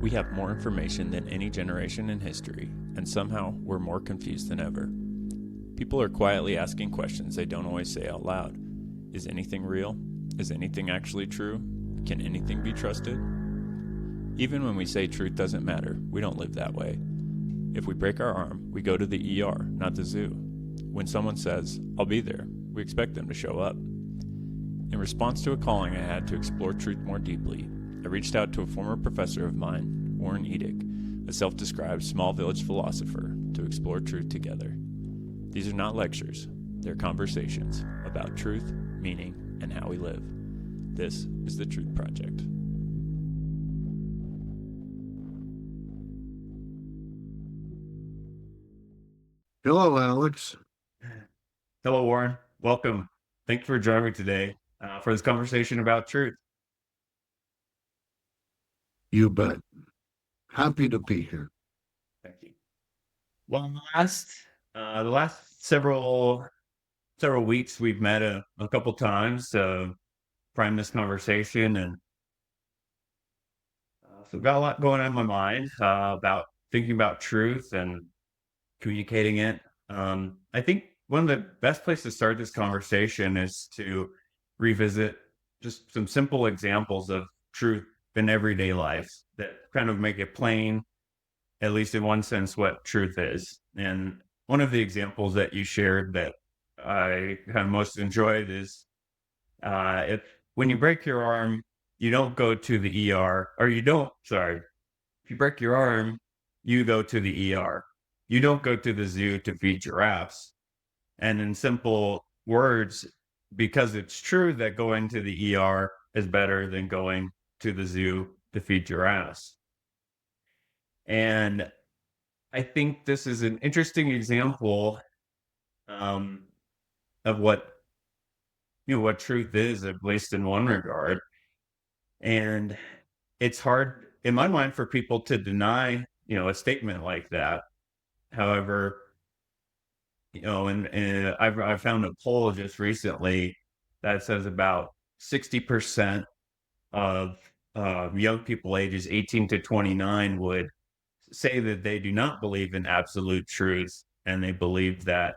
We have more information than any generation in history, and somehow we're more confused than ever. People are quietly asking questions they don't always say out loud. Is anything real? Is anything actually true? Can anything be trusted? Even when we say truth doesn't matter, we don't live that way. If we break our arm, we go to the ER, not the zoo. When someone says, "I'll be there," we expect them to show up. In response to a calling I had to explore truth more deeply, I reached out to a former professor of mine, Warren Edick, a self-described small village philosopher, to explore truth together. These are not lectures, they're conversations about truth, meaning, and how we live. This is the Truth Project. Hello, Alex. Hello, Warren. Welcome. Thanks for joining me today for this conversation about truth. You bet. Happy to be here. Thank you. Well, the last several weeks, we've met a couple times to prime this conversation, and so I've got a lot going on in my mind about thinking about truth and communicating it. I think one of the best places to start this conversation is to revisit just some simple examples of truth in everyday life that kind of make it plain, at least in one sense, what truth is. And one of the examples that you shared that I kind of most enjoyed is if when you break your arm, you don't go to the ER, or you don't, sorry, if you break your arm, you go to the ER. You don't go to the zoo to feed giraffes. And in simple words, because it's true that going to the ER is better than going to the zoo to feed giraffes. And I think this is an interesting example of what truth is, at least in one regard. And it's hard in my mind for people to deny, a statement like that. However, and I've found a poll just recently that says about 60% of young people ages 18 to 29 would say that they do not believe in absolute truth, and they believe that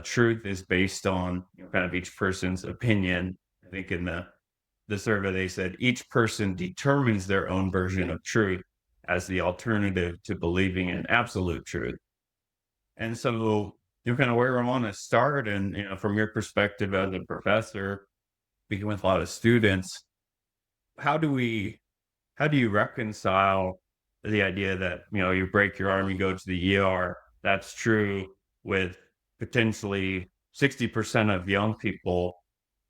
truth is based on kind of each person's opinion. I think in the survey they said each person determines their own version of truth as the alternative to believing in absolute truth. And so kind of where I want to start, and from your perspective as a professor, speaking with a lot of students, how do you reconcile the idea that you break your arm, you go to the ER, that's true, with potentially 60% of young people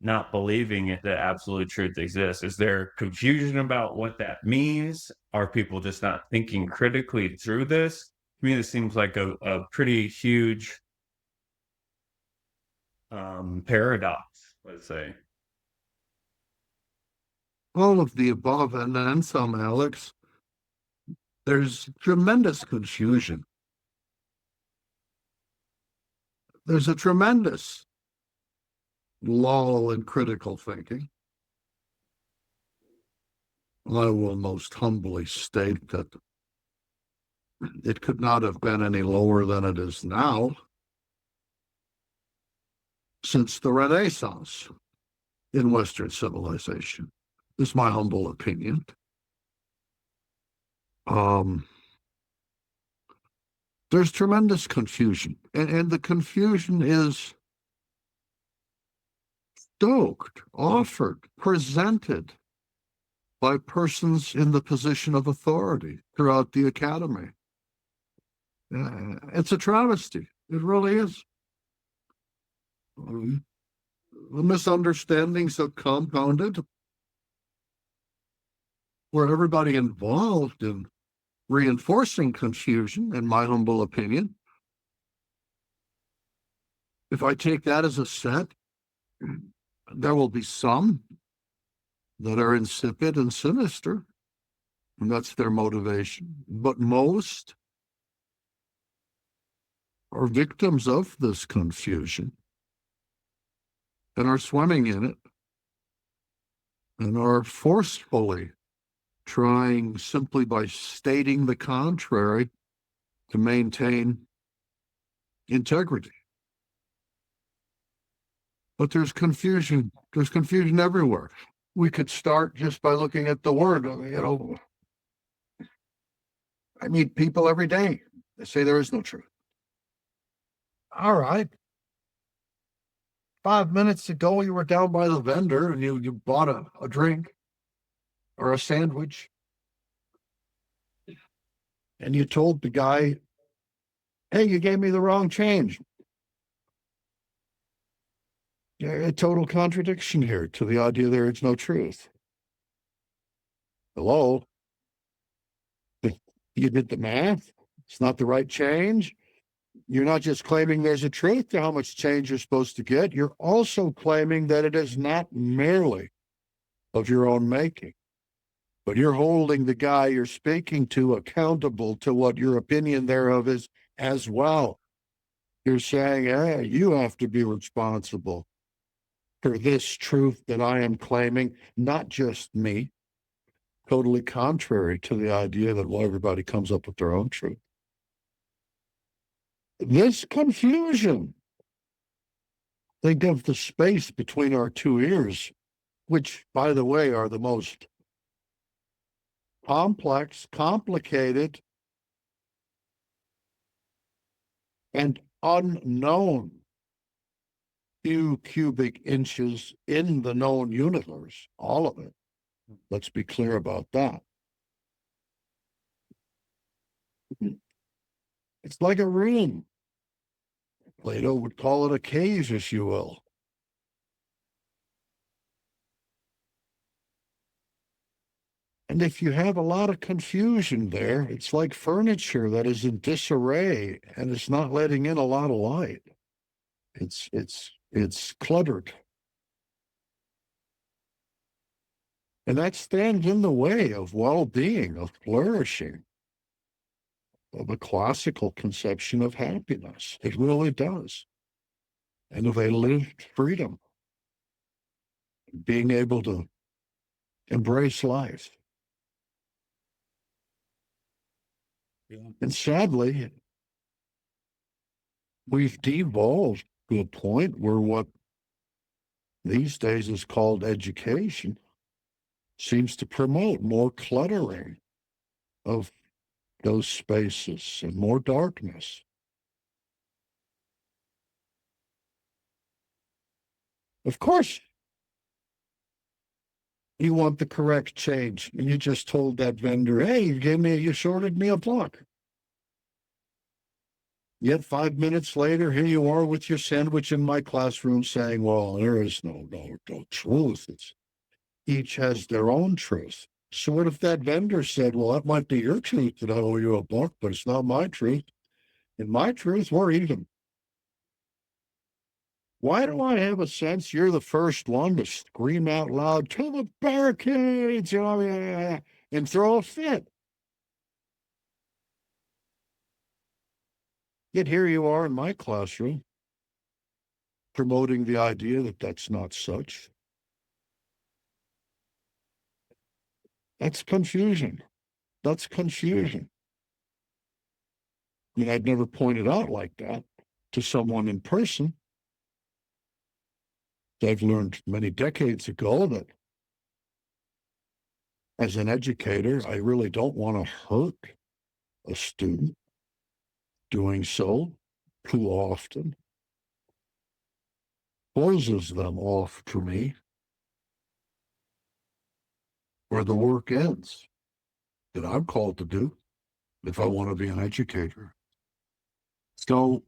not believing that absolute truth exists? Is there confusion about what that means? Are people just not thinking critically through this? To me, this seems like a pretty huge paradox, let's say. All of the above and then some, Alex. There's tremendous confusion. There's a tremendous lull in critical thinking. I will most humbly state that it could not have been any lower than it is now since the Renaissance in Western civilization. This is my humble opinion. There's tremendous confusion, and the confusion is stoked, offered, presented by persons in the position of authority throughout the academy. It's a travesty. It really is. The misunderstandings have compounded where everybody involved in reinforcing confusion, in my humble opinion. If I take that as a set, there will be some that are insipid and sinister, and that's their motivation. But most are victims of this confusion and are swimming in it and are forcefully trying simply by stating the contrary to maintain integrity. But there's confusion. There's confusion everywhere. We could start just by looking at the word. I meet people every day. They say there is no truth. All right. 5 minutes ago, you were down by the vendor and you bought a drink or a sandwich. And you told the guy, hey, you gave me the wrong change. A total contradiction here to the idea there is no truth. Hello? You did the math. It's not the right change. You're not just claiming there's a truth to how much change you're supposed to get. You're also claiming that it is not merely of your own making, but you're holding the guy you're speaking to accountable to what your opinion thereof is as well. You're saying, hey, you have to be responsible for this truth that I am claiming, not just me. Totally contrary to the idea that, well, everybody comes up with their own truth. This confusion, think of the space between our two ears, which, by the way, are the most complex, complicated, and unknown few cubic inches in the known universe, all of it. Let's be clear about that. It's like a ring. Plato would call it a cage, if you will. And if you have a lot of confusion there, it's like furniture that is in disarray and it's not letting in a lot of light. It's cluttered. And that stands in the way of well-being, of flourishing, of a classical conception of happiness. It really does. And of a lived freedom, being able to embrace life. Yeah. And sadly, we've devolved to a point where what these days is called education seems to promote more cluttering of those spaces and more darkness. Of course, you want the correct change, and you just told that vendor, hey, you shorted me a block. Yet 5 minutes later, here you are with your sandwich in my classroom saying, well, there is no truth. Each has their own truth. So what if that vendor said, well, that might be your truth that I owe you a buck, but it's not my truth. In my truth, we're even. Why do I have a sense you're the first one to scream out loud, to the barricades, and throw a fit? Yet here you are in my classroom, promoting the idea that that's not such. That's confusion. That's confusion. I mean, I'd never pointed out like that to someone in person. I've learned many decades ago that as an educator, I really don't want to hurt a student. Doing so too often closes them off to me where the work ends that I'm called to do if I want to be an educator. So,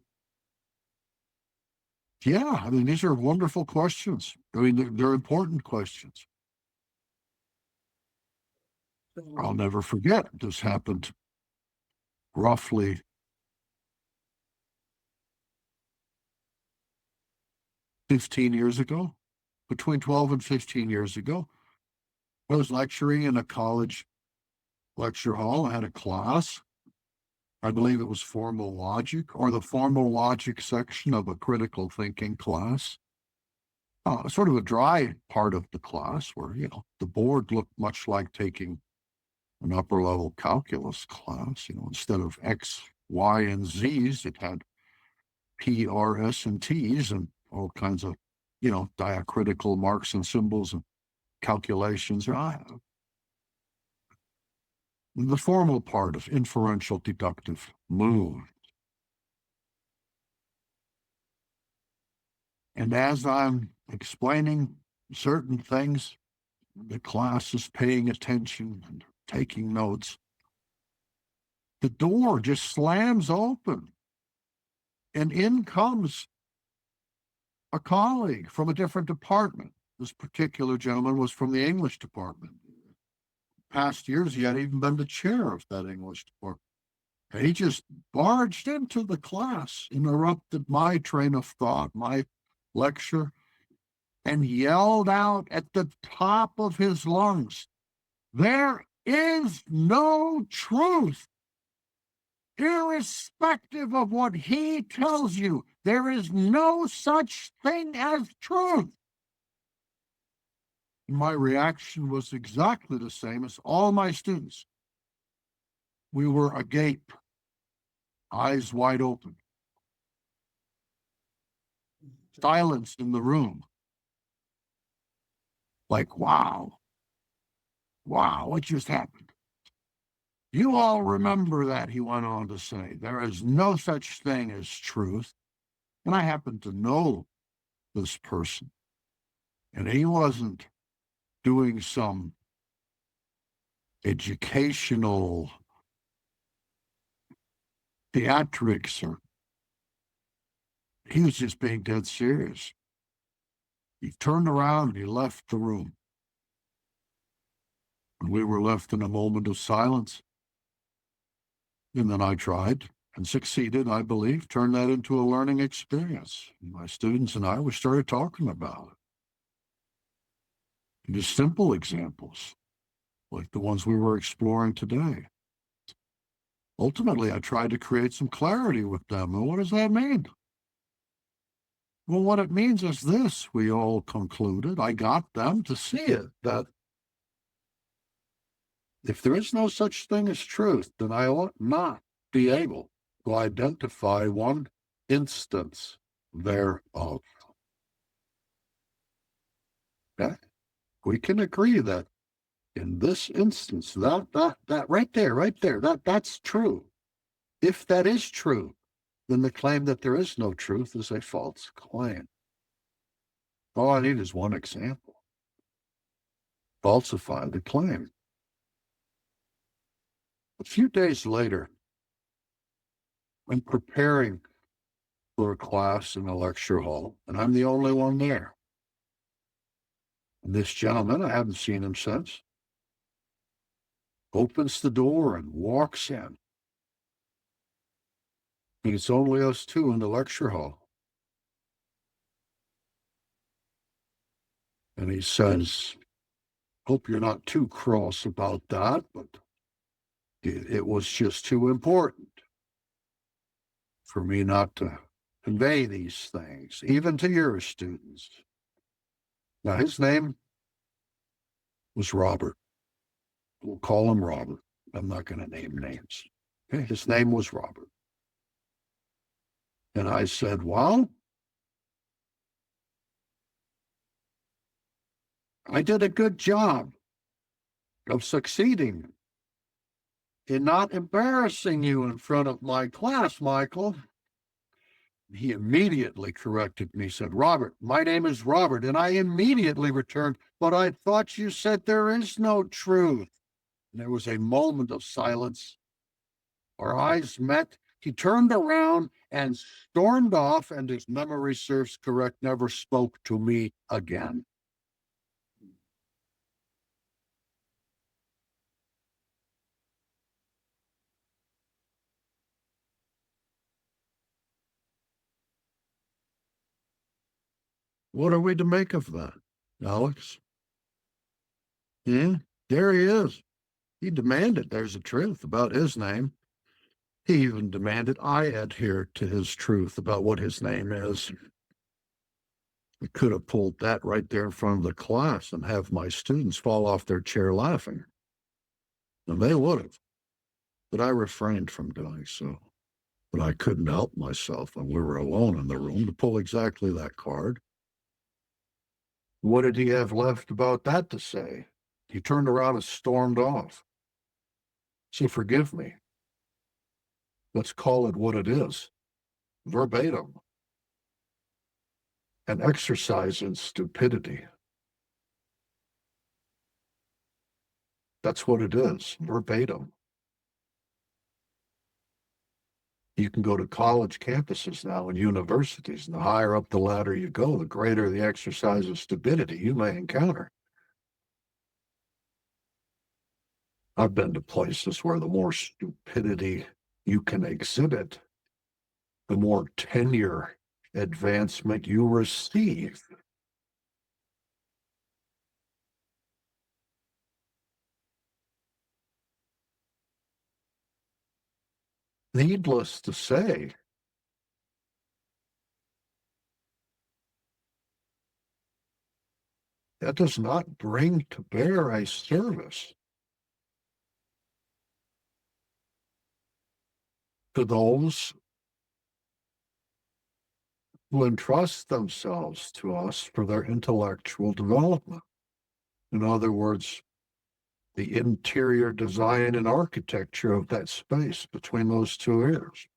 yeah, I mean, these are wonderful questions. I mean, they're important questions. I'll never forget, this happened roughly 15 years ago, between 12 and 15 years ago. I was lecturing in a college lecture hall. I had a class. I believe it was formal logic, or the formal logic section of a critical thinking class. Sort of a dry part of the class where, the board looked much like taking an upper level calculus class. Instead of X, Y, and Z's, it had P, R, S, and T's and all kinds of, diacritical marks and symbols and calculations. The formal part of inferential deductive moved. And as I'm explaining certain things, the class is paying attention and taking notes. The door just slams open, and in comes a colleague from a different department. This particular gentleman was from the English department. Past years, he had even been the chair of that English department. And he just barged into the class, interrupted my train of thought, my lecture, and yelled out at the top of his lungs, "There is no truth. Irrespective of what he tells you, there is no such thing as truth." My reaction was exactly the same as all my students. We were agape, eyes wide open. Silence in the room. Like, wow, what just happened? "You all remember that," he went on to say. "There is no such thing as truth." And I happen to know this person. And he wasn't doing some educational theatrics, or he was just being dead serious. He turned around and he left the room. And we were left in a moment of silence. And then I tried and succeeded, I believe, turned that into a learning experience. My students and we started talking about it. And just simple examples, like the ones we were exploring today. Ultimately, I tried to create some clarity with them. And what does that mean? Well, what it means is this, we all concluded. I got them to see it, that if there is no such thing as truth, then I ought not be able to identify one instance thereof. Okay? We can agree that in this instance, that right there, that's true. If that is true, then the claim that there is no truth is a false claim. All I need is one example. Falsify the claim. A few days later, I'm preparing for a class in a lecture hall, and I'm the only one there. And this gentleman, I haven't seen him since, opens the door and walks in. And it's only us two in the lecture hall. And he says, "Hope you're not too cross about that, but it was just too important for me not to convey these things, even to your students." Now, his name was Robert. We'll call him Robert. I'm not going to name names. Okay? His name was Robert. And I said, "Well, I did a good job of succeeding in not embarrassing you in front of my class, Michael." He immediately corrected me, said, "Robert, my name is Robert." And I immediately returned, "But I thought you said there is no truth." And there was a moment of silence. Our eyes met. He turned around and stormed off, and if memory serves correct, never spoke to me again. What are we to make of that, Alex? Yeah, there he is. He demanded there's a truth about his name. He even demanded I adhere to his truth about what his name is. I could have pulled that right there in front of the class and have my students fall off their chair laughing. And they would have, but I refrained from doing so. But I couldn't help myself when we were alone in the room to pull exactly that card. What did he have left about that to say? He turned around and stormed off. So forgive me. Let's call it what it is, verbatim. An exercise in stupidity. That's what it is, verbatim. You can go to college campuses now and universities, and the higher up the ladder you go, the greater the exercise of stupidity you may encounter. I've been to places where the more stupidity you can exhibit, the more tenure advancement you receive. Needless to say, that does not bring to bear a service to those who entrust themselves to us for their intellectual development. In other words, the interior design and architecture of that space between those two ears.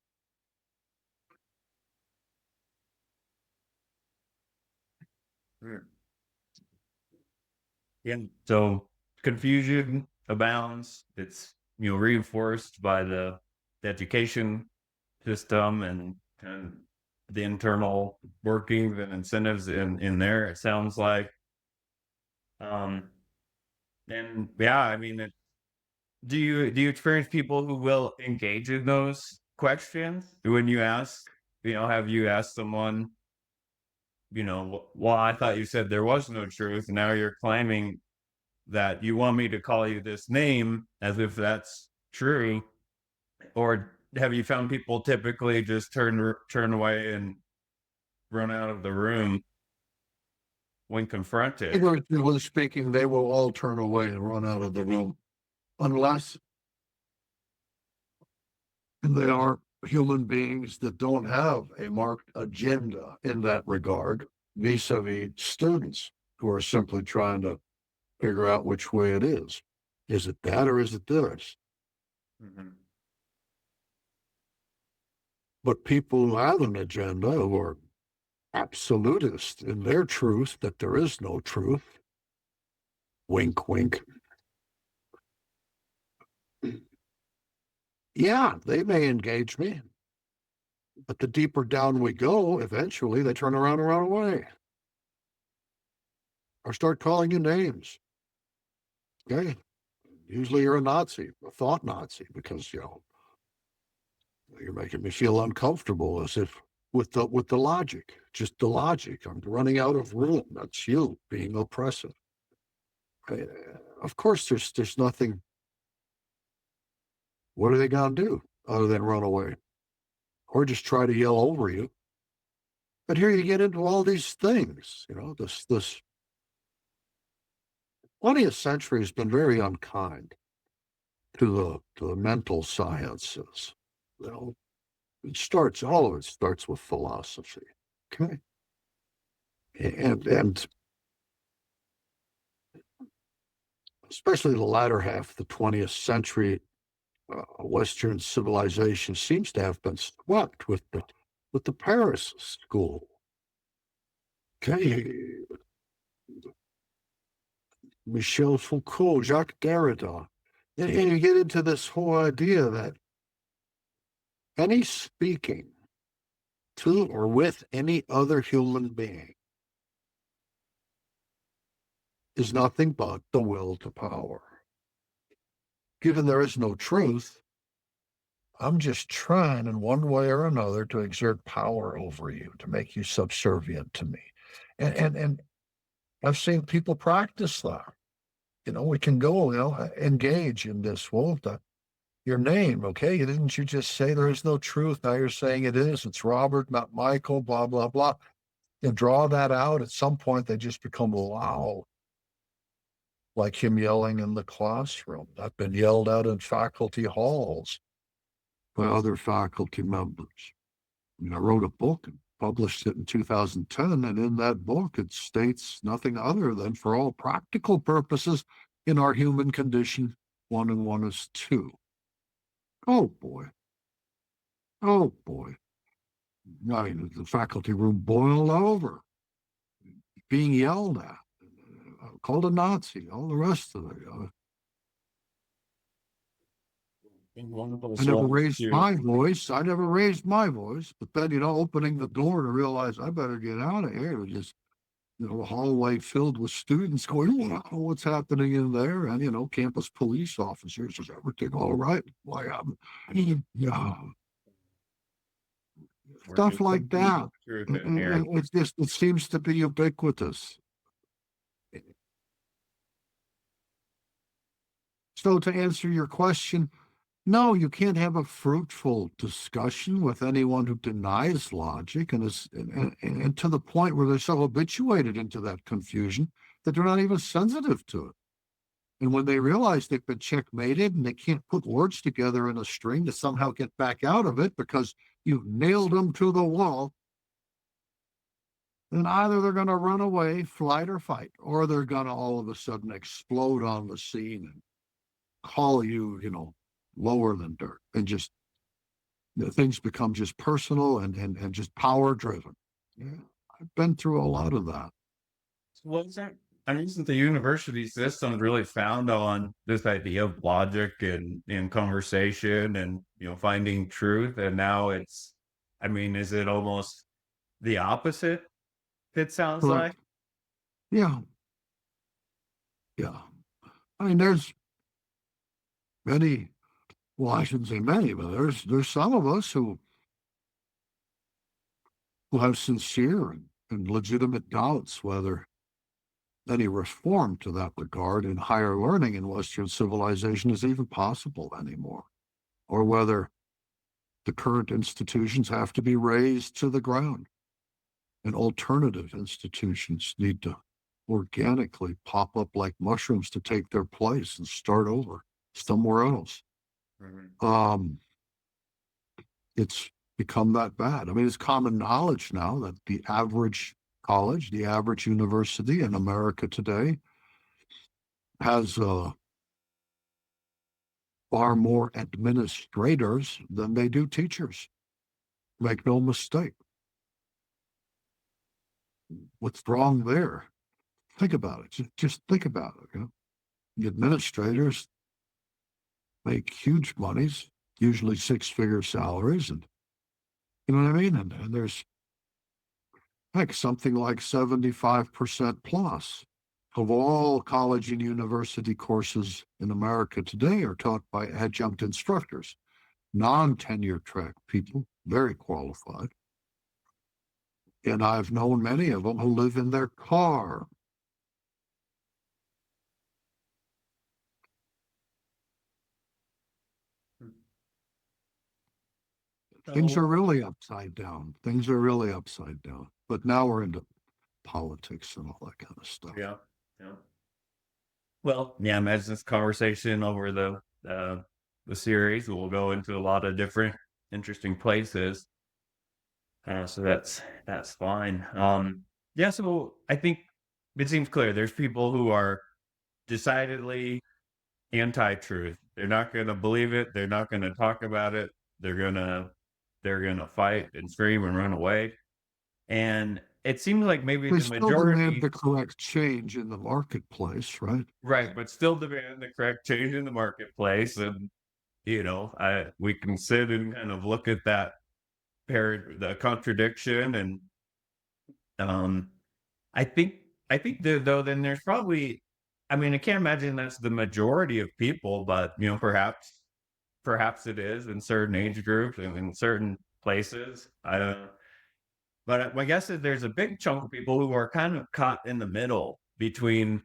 Yeah. So confusion abounds. It's reinforced by the education system and the internal workings and incentives in there. It sounds like, and yeah, I mean, do you experience people who will engage in those questions when you ask? Have you asked someone? Well, I thought you said there was no truth. Now you're claiming that you want me to call you this name as if that's true. Or have you found people typically just turn away and run out of the room when confronted? Figuratively speaking, they will all turn away and run out of the room unless they are human beings that don't have a marked agenda in that regard, vis-a-vis students who are simply trying to figure out which way it is. Is it that or is it this? Mm-hmm. But people who have an agenda, who are absolutist in their truth, that there is no truth, wink, wink. Yeah, they may engage me, but the deeper down we go, eventually they turn around and run away or start calling you names. Okay. Usually you're a Nazi, a thought Nazi, because, you're making me feel uncomfortable as if with the logic, just the logic. I'm running out of room. That's you being oppressive. Of course, there's nothing. What are they going to do other than run away or just try to yell over you? But here you get into all these things, this 20th century has been very unkind to the mental sciences. All of it starts with philosophy. Okay. And especially the latter half of the 20th century, Western civilization seems to have been swept with the Paris school. Okay. Michel Foucault, Jacques Derrida. And you get into this whole idea that any speaking to or with any other human being is nothing but the will to power. Given there is no truth, I'm just trying in one way or another to exert power over you, to make you subservient to me. And I've seen people practice that. We can go, engage in this. Well, your name, okay? Didn't you just say there is no truth? Now you're saying it is. It's Robert, not Michael, blah, blah, blah. You draw that out. At some point, they just become loud. like him yelling in the classroom. I've been yelled at in faculty halls by other faculty members. I mean, I wrote a book and published it in 2010, and in that book it states nothing other than, for all practical purposes, in our human condition, 1 and 1 is 2. Oh boy. Oh boy. I mean, the faculty room boiled over, being yelled at, called a Nazi, all the rest of it. I never raised my voice. I never raised my voice. But then, opening the door to realize I better get out of here. It was just, a hallway filled with students going, wow, what's happening in there? And, campus police officers. Is everything all right? Why, yeah. Stuff like that. It seems to be ubiquitous. So to answer your question, no, you can't have a fruitful discussion with anyone who denies logic and to the point where they're so habituated into that confusion that they're not even sensitive to it. And when they realize they've been checkmated and they can't put words together in a string to somehow get back out of it because you've nailed them to the wall, then either they're going to run away, flight or fight, or they're going to all of a sudden explode on the scene and call you, lower than dirt, and just things become just personal and just power driven. Yeah, I've been through a lot of that. What's that? I mean, isn't the university system really found on this idea of logic and conversation and finding truth? And now is it almost the opposite? It sounds like. Yeah. I mean, there's many. Well, I shouldn't say many, but there's some of us who have sincere and legitimate doubts whether any reform to that regard in higher learning in Western civilization is even possible anymore, or whether the current institutions have to be razed to the ground and alternative institutions need to organically pop up like mushrooms to take their place and start over somewhere else. Mm-hmm. It's become that bad. I mean, it's common knowledge now that the average college, the average university in America today has far more administrators than they do teachers. Make no mistake. What's wrong there? Think about it. Just think about it. The administrators make huge monies, usually 6-figure salaries, and you know what I mean? And there's something like 75% plus of all college and university courses in America today are taught by adjunct instructors, non-tenure track people, very qualified. And I've known many of them who live in their car. Things are really upside down. But now we're into politics and all that kind of stuff. Yeah. Well, yeah, imagine this conversation over the series. We'll go into a lot of different interesting places. So that's fine. Yeah, so I think it seems clear there's people who are decidedly anti-truth. They're not going to believe it. They're not going to talk about it. They're going to fight and scream and run away. And it seems like maybe they the majority demand the correct change in the marketplace, right? Right, but still demand the correct change in the marketplace. And we can sit and kind of look at that the contradiction. And I think though then there's probably, I can't imagine that's the majority of people, but perhaps it is in certain age groups and in certain places. I don't know. But my guess is there's a big chunk of people who are kind of caught in the middle between,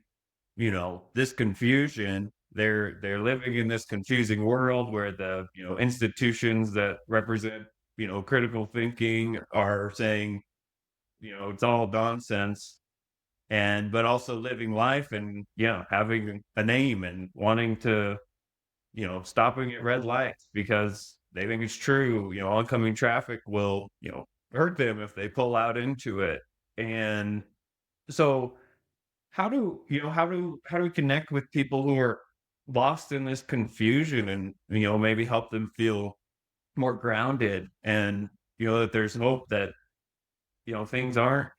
this confusion. They're living in this confusing world where the, institutions that represent, critical thinking are saying, it's all nonsense. but also living life and having a name and wanting to stopping at red lights because they think it's true. Oncoming traffic will hurt them if they pull out into it. And so how do we connect with people who are lost in this confusion and maybe help them feel more grounded and that there's hope that things aren't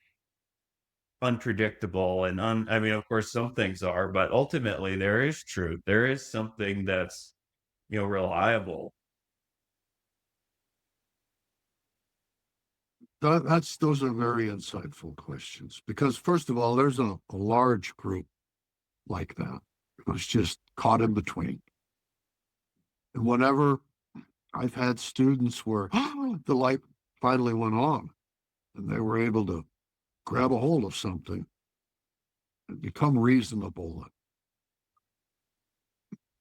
unpredictable and I mean, of course some things are, but ultimately there is truth. There is something that's reliable. Those are very insightful questions because, first of all, there's a large group like that who's just caught in between. And whenever I've had students where the light finally went on and they were able to grab a hold of something and become reasonable,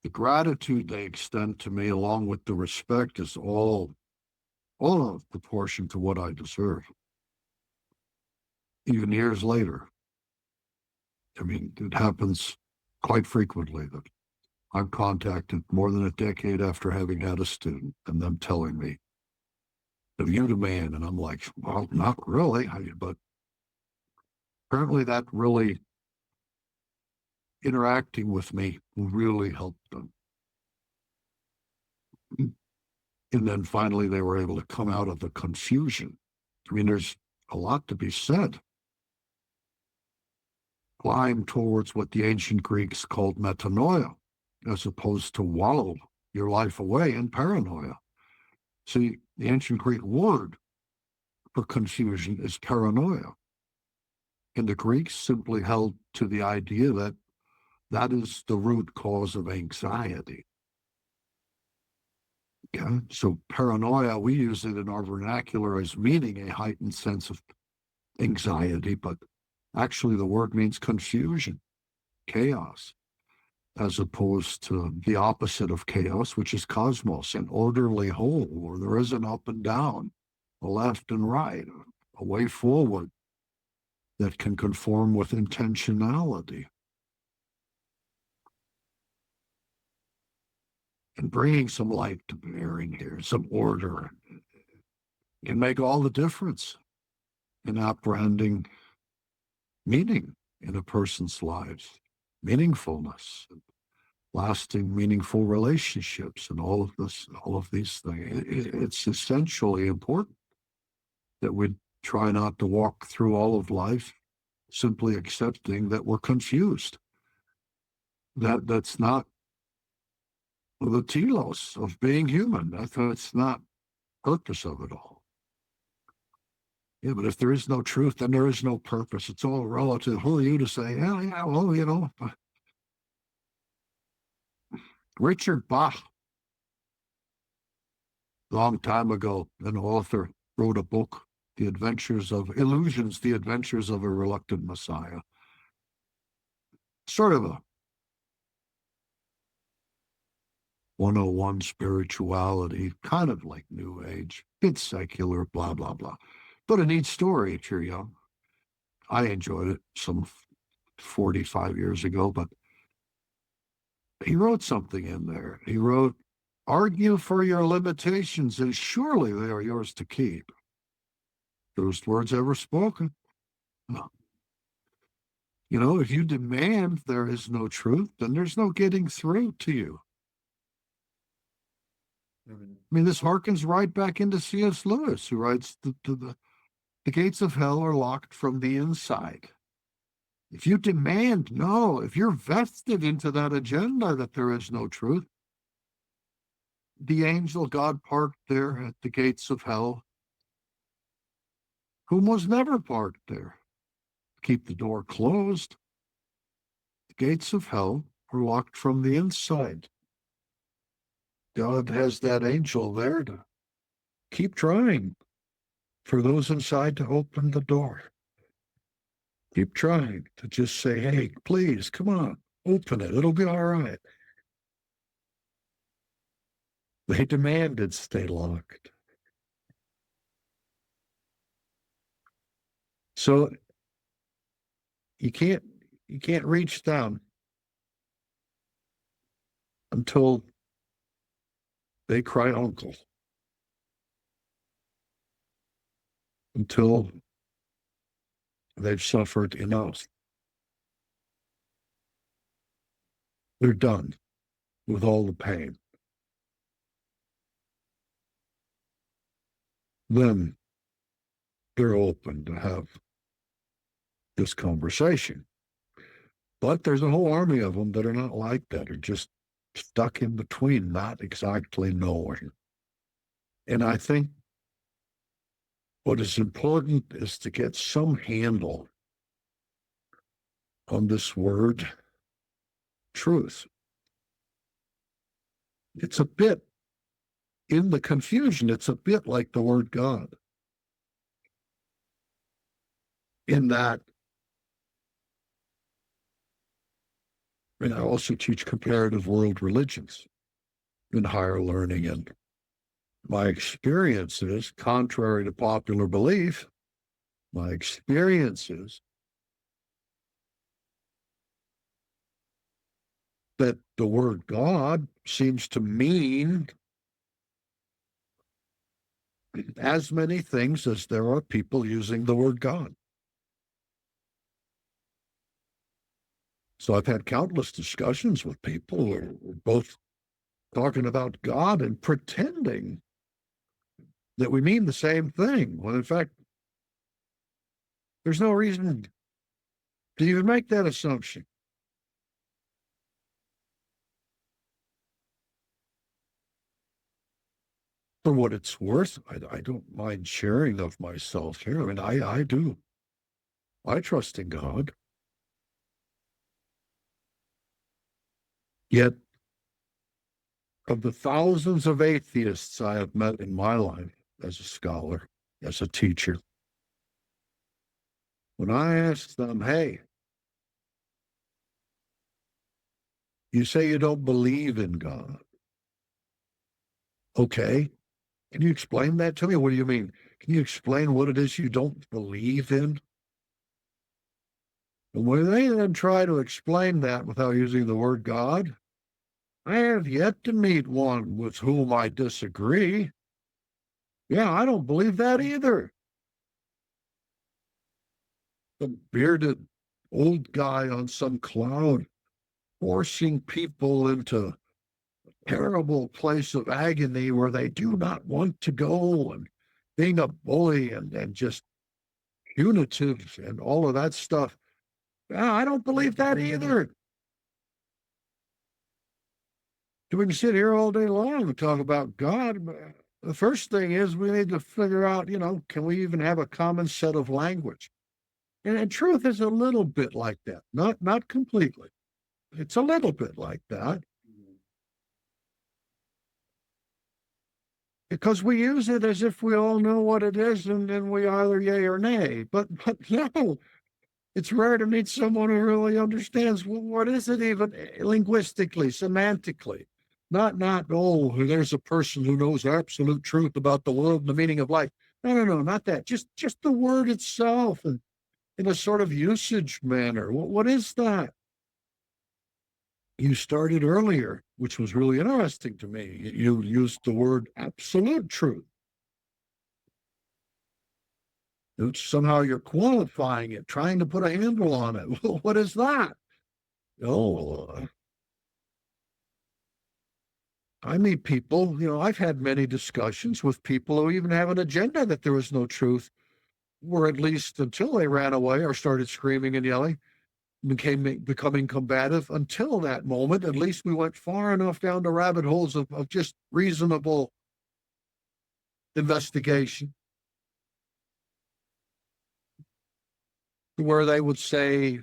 the gratitude they extend to me, along with the respect, is all of proportion to what I deserve. Even years later, I mean, it happens quite frequently that I'm contacted more than a decade after having had a student and them telling me, "Have you the man?" And I'm like, "Well, not really." But apparently that really interacting with me really helped them. And then finally they were able to come out of the confusion. I mean, there's a lot to be said. Climb towards what the ancient Greeks called metanoia, as opposed to wallow your life away in paranoia. See, the ancient Greek word for confusion is paranoia. And the Greeks simply held to the idea that that is the root cause of anxiety. Okay? So paranoia, we use it in our vernacular as meaning a heightened sense of anxiety, but actually the word means confusion, chaos, as opposed to the opposite of chaos, which is cosmos, an orderly whole where there is an up and down, a left and right, a way forward that can conform with intentionality. And bringing some light to bearing here, some order, can make all the difference in apprehending meaning in a person's lives, meaningfulness, lasting, meaningful relationships, and all of these things. It's essentially important that we try not to walk through all of life simply accepting that we're confused. That's not the telos of being human. That's not the purpose of it all. Yeah, but if there is no truth, then there is no purpose. It's all relative. Who are you to say, yeah, well, Richard Bach, long time ago, an author, wrote a book, The Adventures of Illusions, The Adventures of a Reluctant Messiah. Sort of a 101 spirituality, kind of like New Age, it's secular, blah, blah, blah. But a neat story if you're young. I enjoyed it some 45 years ago, but he wrote something in there. He wrote, "Argue for your limitations, and surely they are yours to keep." Those words ever spoken. If you demand there is no truth, then there's no getting through to you. I mean, this harkens right back into C.S. Lewis, who writes, the gates of hell are locked from the inside. If you demand no, if you're vested into that agenda that there is no truth, the angel God parked there at the gates of hell, whom was never parked there, keep the door closed. The gates of hell are locked from the inside. God has that angel there to keep trying for those inside to open the door. Keep trying to just say, "Hey, please, come on, open it. It'll be all right." They demanded stay locked. So You can't reach down until they cry uncle, until they've suffered enough. They're done with all the pain. Then they're open to have this conversation. But there's a whole army of them that are not like that, are just stuck in between, not exactly knowing. And I think what is important is to get some handle on this word, truth. It's a bit, in the confusion, it's a bit like the word God. In that, and I also teach comparative world religions in higher learning, and my experience is, contrary to popular belief, my experience is that the word God seems to mean as many things as there are people using the word God. So I've had countless discussions with people who are both talking about God and pretending that we mean the same thing, when in fact, there's no reason to even make that assumption. For what it's worth, I don't mind sharing of myself here. I mean, I do. I trust in God. Yet, of the thousands of atheists I have met in my life as a scholar, as a teacher, when I ask them, hey, you say you don't believe in God. Okay. Can you explain that to me? What do you mean? Can you explain what it is you don't believe in? And when they then try to explain that without using the word God, I have yet to meet one with whom I disagree. Yeah, I don't believe that either. The bearded old guy on some cloud forcing people into a terrible place of agony where they do not want to go, and being a bully and just punitive and all of that stuff. Yeah, I don't believe that either. We can sit here all day long and talk about God. The first thing is we need to figure out, can we even have a common set of language? And truth is a little bit like that, not completely. It's a little bit like that. Because we use it as if we all know what it is, and then we either yay or nay. But no, it's rare to meet someone who really understands what is it even linguistically, semantically. Not, oh, there's a person who knows absolute truth about the world and the meaning of life. No, not that. Just the word itself, and in a sort of usage manner. What is that? You started earlier, which was really interesting to me. You used the word absolute truth. Somehow you're qualifying it, trying to put a handle on it. What is that? Oh, I meet people, I've had many discussions with people who even have an agenda that there was no truth, or at least until they ran away or started screaming and yelling, becoming combative. Until that moment, at least we went far enough down the rabbit holes of just reasonable investigation, where they would say,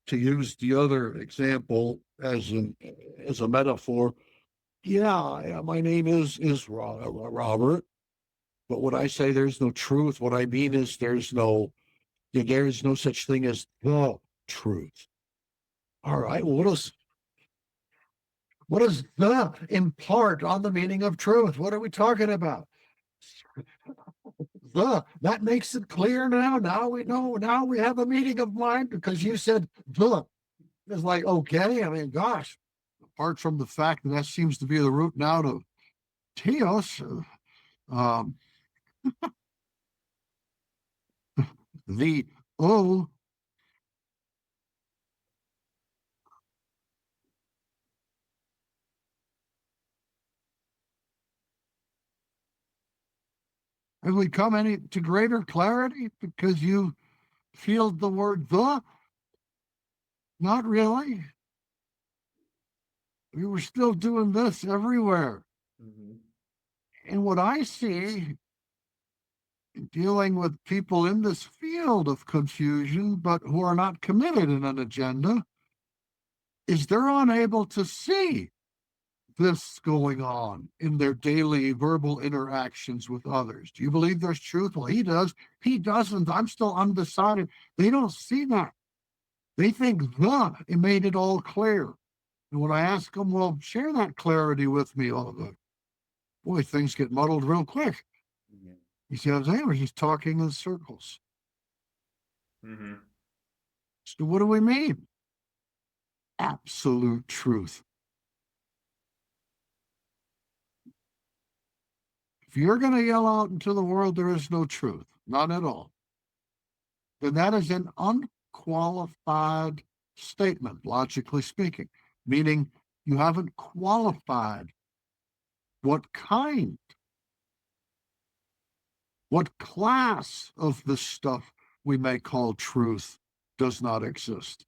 to use the other example as a metaphor, yeah, my name is Robert, but when I say there's no truth, what I mean is there's no such thing as the truth. All right, well, what does the impart on the meaning of truth? What are we talking about? the. That makes it clear now. Now we know. Now we have a meeting of mind because you said the. It's like, okay, I mean, gosh, apart from the fact that that seems to be the root now to Teos, um, the O. Have we come any to greater clarity because you feel the word the? Not really. We were still doing this everywhere. Mhm. And what I see dealing with people in this field of confusion, but who are not committed in an agenda, is they're unable to see this going on in their daily verbal interactions with others. Do you believe there's truth? Well, he does. He doesn't. I'm still undecided. They don't see that. They think it made it all clear. And when I ask them, well, share that clarity with me, boy, things get muddled real quick. Yeah. You see what I'm saying? He's talking in circles. Mm-hmm. So what do we mean? Absolute truth. If you're going to yell out into the world, there is no truth, none at all, then that is an unqualified statement, logically speaking, meaning you haven't qualified what kind, what class of the stuff we may call truth does not exist.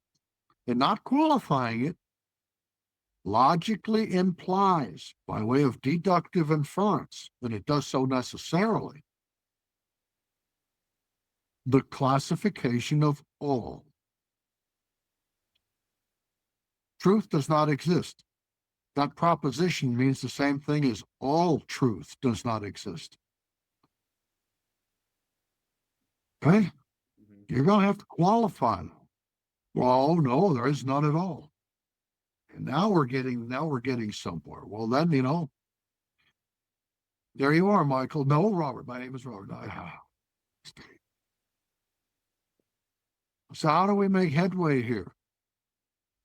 And not qualifying it logically implies, by way of deductive inference, that it does so necessarily, the classification of all. Truth does not exist. That proposition means the same thing as all truth does not exist. Okay? Mm-hmm. You're going to have to qualify them. Well, no, there is none at all. And now we're getting somewhere. Well, then, there you are, Michael. No, Robert. My name is Robert. So how do we make headway here?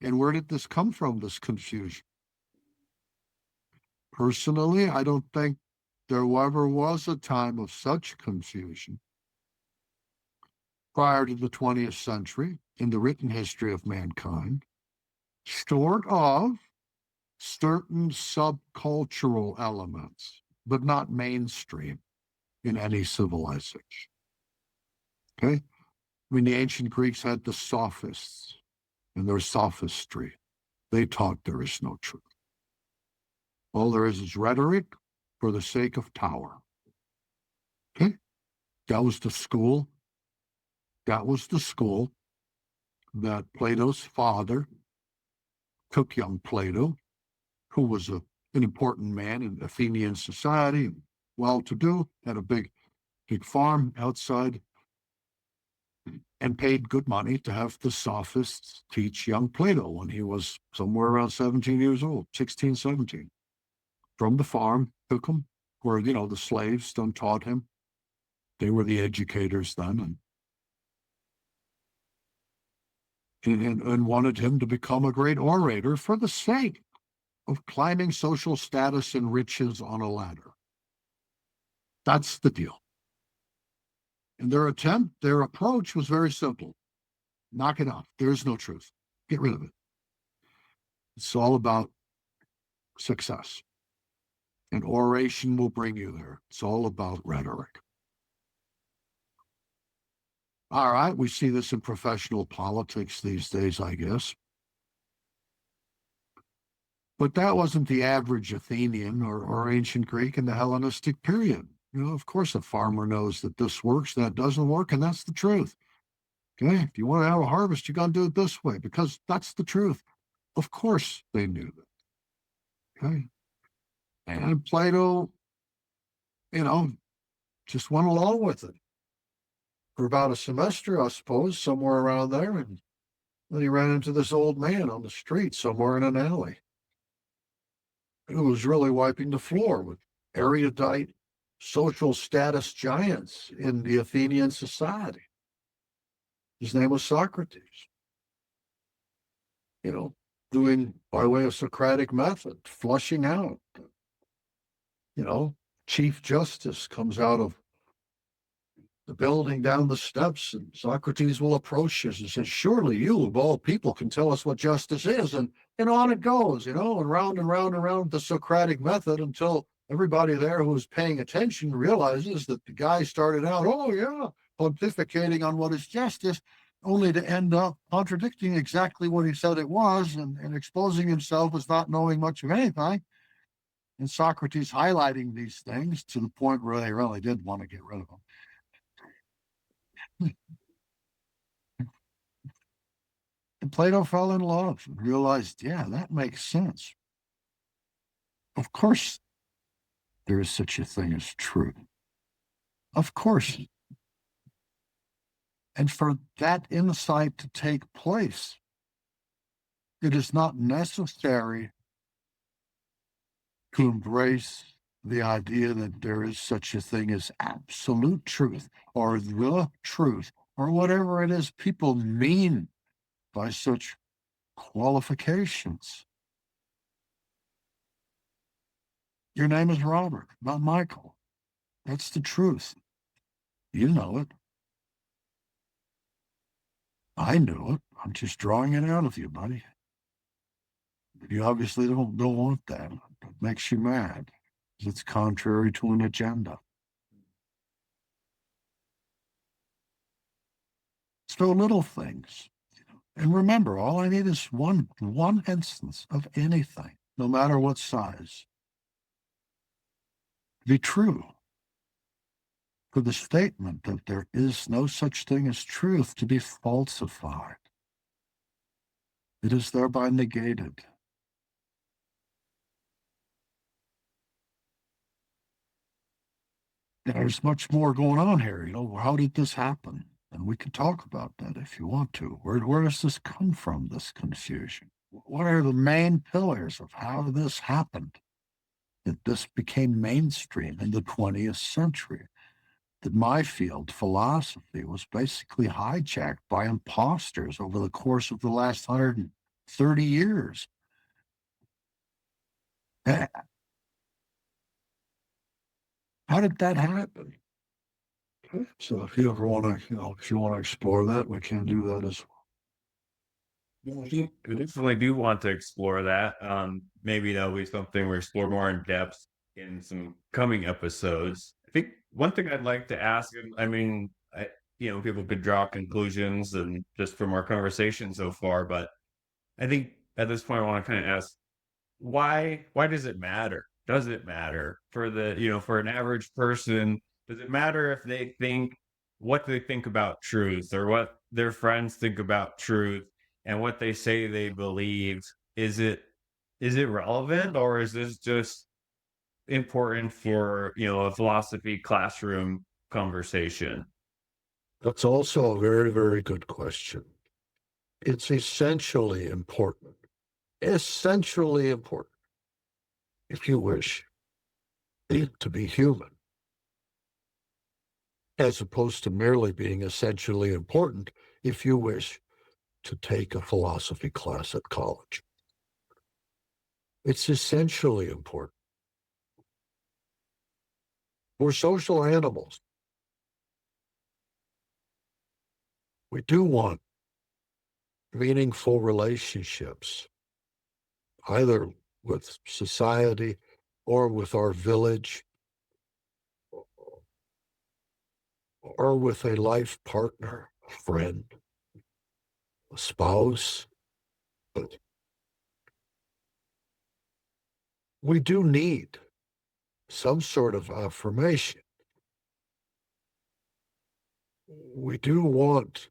And where did this come from, this confusion? Personally, I don't think there ever was a time of such confusion prior to the 20th century in the written history of mankind, short of certain subcultural elements, but not mainstream in any civilization. Okay? I mean, the ancient Greeks had the sophists and their sophistry. They taught there is no truth. All there is rhetoric for the sake of power. Okay? That was the school. That was the school that Plato's father took young Plato, who was an important man in Athenian society, well-to-do, had a big farm outside, and paid good money to have the sophists teach young Plato when he was somewhere around 17 years old, 16, 17. From the farm, took him where, the slaves done taught him. They were the educators then, and wanted him to become a great orator for the sake of climbing social status and riches on a ladder. That's the deal. And their approach was very simple. Knock it off. There's no truth. Get rid of it. It's all about success. And oration will bring you there. It's all about rhetoric. All right, we see this in professional politics these days, I guess. But that wasn't the average Athenian or ancient Greek in the Hellenistic period. Of course, a farmer knows that this works, that doesn't work, and that's the truth. Okay, if you want to have a harvest, you're going to do it this way because that's the truth. Of course, they knew that. Okay, and Plato, just went along with it for about a semester, I suppose, somewhere around there, and then he ran into this old man on the street somewhere in an alley who was really wiping the floor with erudite social status giants in the Athenian society. His name was Socrates. Doing by way of Socratic method, flushing out. Chief Justice comes out of the building down the steps, and Socrates will approach us and says, surely you of all people can tell us what justice is. And on it goes, and round and round and round the Socratic method until everybody there who's paying attention realizes that the guy started out, oh yeah, pontificating on what is justice, only to end up contradicting exactly what he said it was and exposing himself as not knowing much of anything. And Socrates highlighting these things to the point where they really did want to get rid of him. And Plato fell in love and realized, yeah, that makes sense. Of course, there is such a thing as truth. Of course. And for that insight to take place, it is not necessary to embrace the idea that there is such a thing as absolute truth or the truth or whatever it is people mean by such qualifications. Your name is Robert, not Michael. That's the truth. You know it. I know it. I'm just drawing it out of you, buddy. You obviously don't want that. It makes you mad. It's contrary to an agenda. So little things. And remember, all I need is one instance of anything, no matter what size, to be true. For the statement that there is no such thing as truth to be falsified. It is thereby negated. There's much more going on here. How did this happen? And we can talk about that if you want to. Where does this come from, this confusion? What are the main pillars of how this happened? That this became mainstream in the 20th century. That my field, philosophy, was basically hijacked by imposters over the course of the last 130 years. How did that happen? So if you ever want to, if you want to explore that, we can do that as well. We definitely do want to explore that. Maybe that'll be something we explore more in depth in some coming episodes. I think one thing I'd like to ask, people could draw conclusions and just from our conversation so far, but I think at this point I want to kind of ask, why does it matter? Does it matter for for an average person? Does it matter if they think what they think about truth or what their friends think about truth and what they say they believe? Is it relevant, or is this just important for a philosophy classroom conversation? That's also a very, very good question. It's essentially important. Essentially important, if you wish, to be human, as opposed to merely being essentially important if you wish to take a philosophy class at college. It's essentially important. We're social animals. We do want meaningful relationships, either with society or with our village or with a life partner, a friend, a spouse. But we do need some sort of affirmation. We do want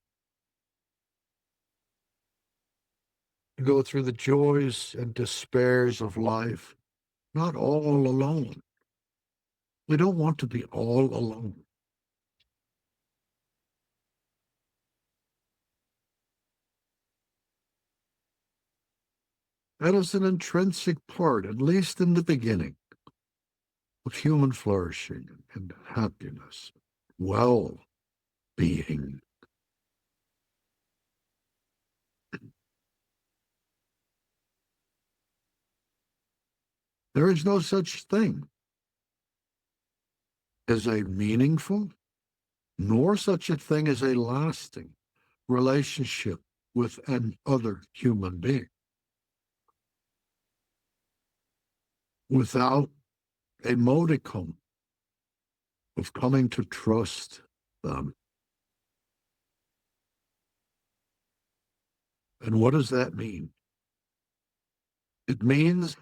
to go through the joys and despairs of life, not all alone. We don't want to be all alone. That is an intrinsic part, at least in the beginning, of human flourishing and happiness, well-being. There is no such thing as a meaningful, nor such a thing as a lasting relationship with another human being without a modicum of coming to trust them. And what does that mean? It means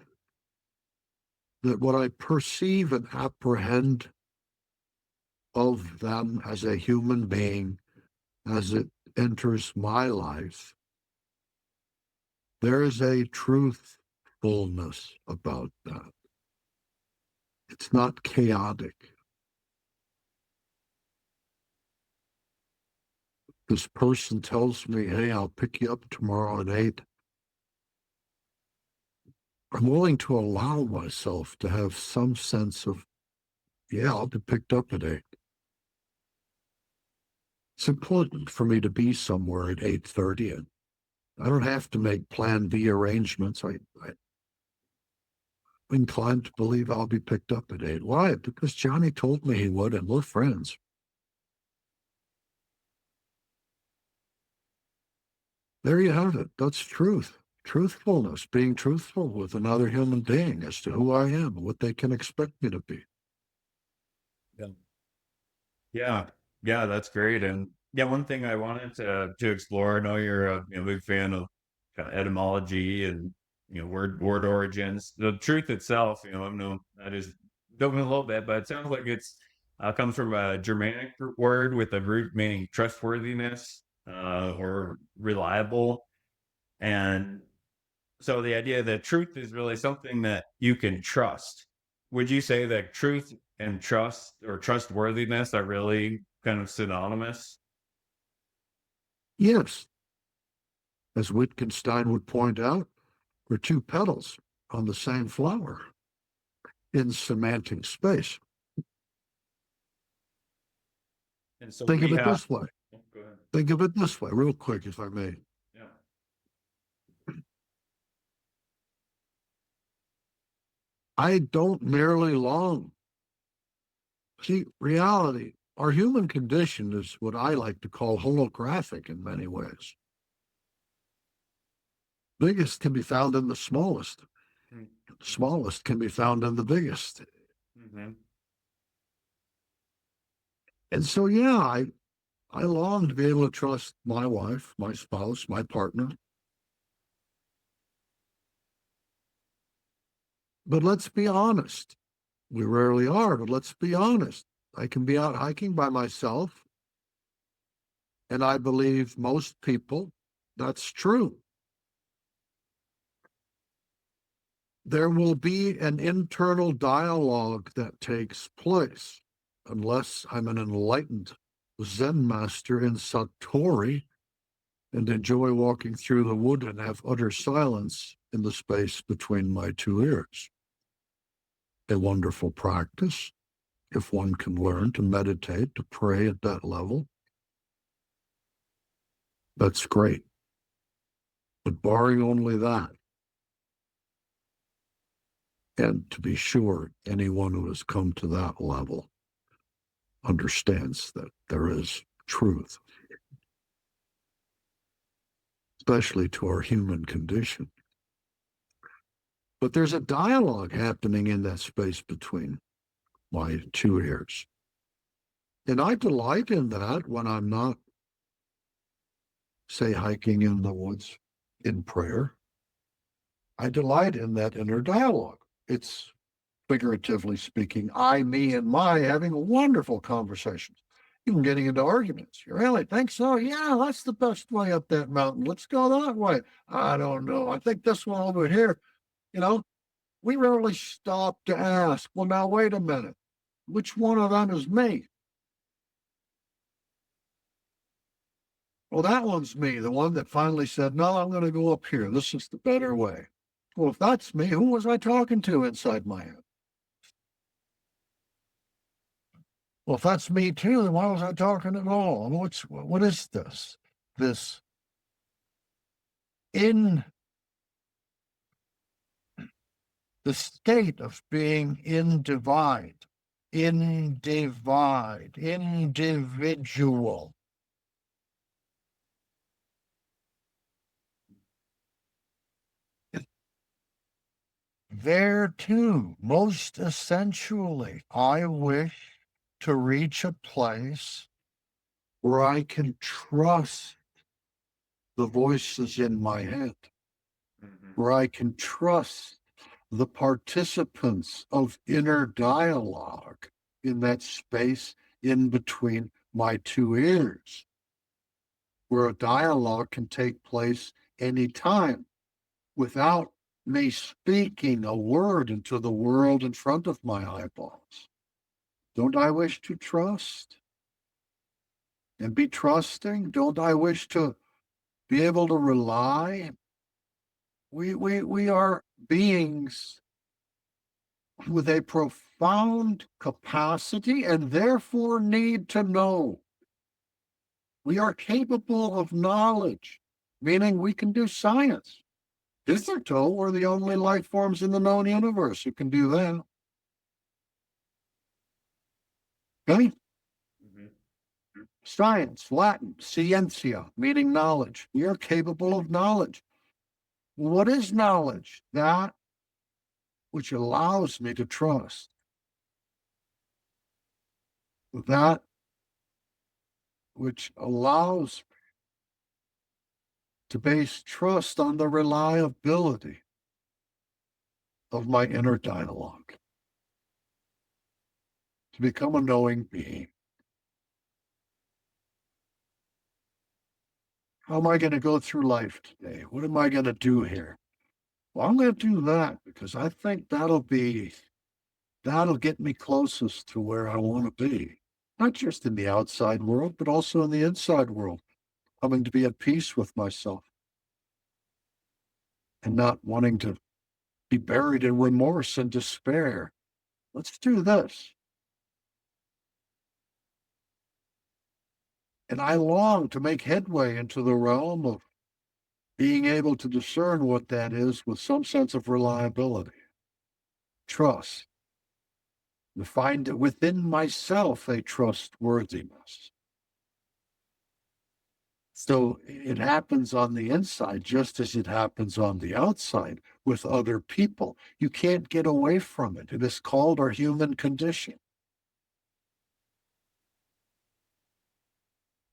that what I perceive and apprehend of them as a human being, as it enters my life, there is a truthfulness about that. It's not chaotic. This person tells me, hey, I'll pick you up tomorrow at 8. I'm willing to allow myself to have some sense of, yeah, I'll be picked up at 8. It's important for me to be somewhere at 8:30, and I don't have to make plan B arrangements. I'm inclined to believe I'll be picked up at 8. Why? Because Johnny told me he would, and we're friends. There you have it. That's truth. Truthfulness, being truthful with another human being as to who I am and what they can expect me to be. Yeah, that's great. And yeah, one thing I wanted to explore. I know you're a big fan of kind of etymology and word origins. The truth itself, I know that is building a little bit, but it sounds like it's comes from a Germanic word with a root meaning trustworthiness or reliable. And so the idea that truth is really something that you can trust. Would you say that truth and trust or trustworthiness are really kind of synonymous? Yes, as Wittgenstein would point out, we're two petals on the same flower in semantic space. And so Think of we it have. this way. Oh, go ahead. Think of it this way, real quick, if I may. Yeah. I don't merely long. See, reality, our human condition is what I like to call holographic in many ways. Biggest can be found in the smallest. Mm. The smallest can be found in the biggest. Mm-hmm. And so, yeah, I long to be able to trust my wife, my spouse, my partner. But let's be honest. We rarely are, but let's be honest. I can be out hiking by myself, and I believe most people that's true. There will be an internal dialogue that takes place, unless I'm an enlightened Zen master in Satori and enjoy walking through the wood and have utter silence in the space between my two ears. A wonderful practice, if one can learn to meditate, to pray at that level. That's great. But barring only that, and to be sure, anyone who has come to that level understands that there is truth, especially to our human condition. But there's a dialogue happening in that space between my two ears. And I delight in that when I'm not, say, hiking in the woods in prayer. I delight in that inner dialogue. It's, figuratively speaking, I, me, and my having wonderful conversations, even getting into arguments. You really think so? Yeah, that's the best way up that mountain. Let's go that way. I don't know. I think this one over here, we rarely stop to ask, well, now, wait a minute. Which one of them is me? Well, that one's me, the one that finally said, no, I'm going to go up here. This is the better way. Well, if that's me, who was I talking to inside my head? Well, if that's me too, then why was I talking at all? What is this? This in the state of being individual. There too, most essentially, I wish to reach a place where I can trust the voices in my head, where I can trust the participants of inner dialogue in that space in between my two ears, where a dialogue can take place anytime without me speaking a word into the world in front of my eyeballs. Don't I wish to trust and be trusting? Don't I wish to be able to rely? We are beings with a profound capacity and therefore need to know. We are capable of knowledge, meaning we can do science. Hitherto, we're the only life forms in the known universe who can do that. Okay? Science, Latin, scientia, meaning knowledge. We are capable of knowledge. What is knowledge? That which allows me to trust. That which allows me to base trust on the reliability of my inner dialogue, to become a knowing being. How am I going to go through life today? What am I going to do here? Well, I'm going to do that because I think that'll get me closest to where I want to be, not just in the outside world, but also in the inside world, coming to be at peace with myself and not wanting to be buried in remorse and despair. Let's do this. And I long to make headway into the realm of being able to discern what that is with some sense of reliability, trust, to find within myself a trustworthiness. So it happens on the inside just as it happens on the outside with other people. You can't get away from it. It is called our human condition.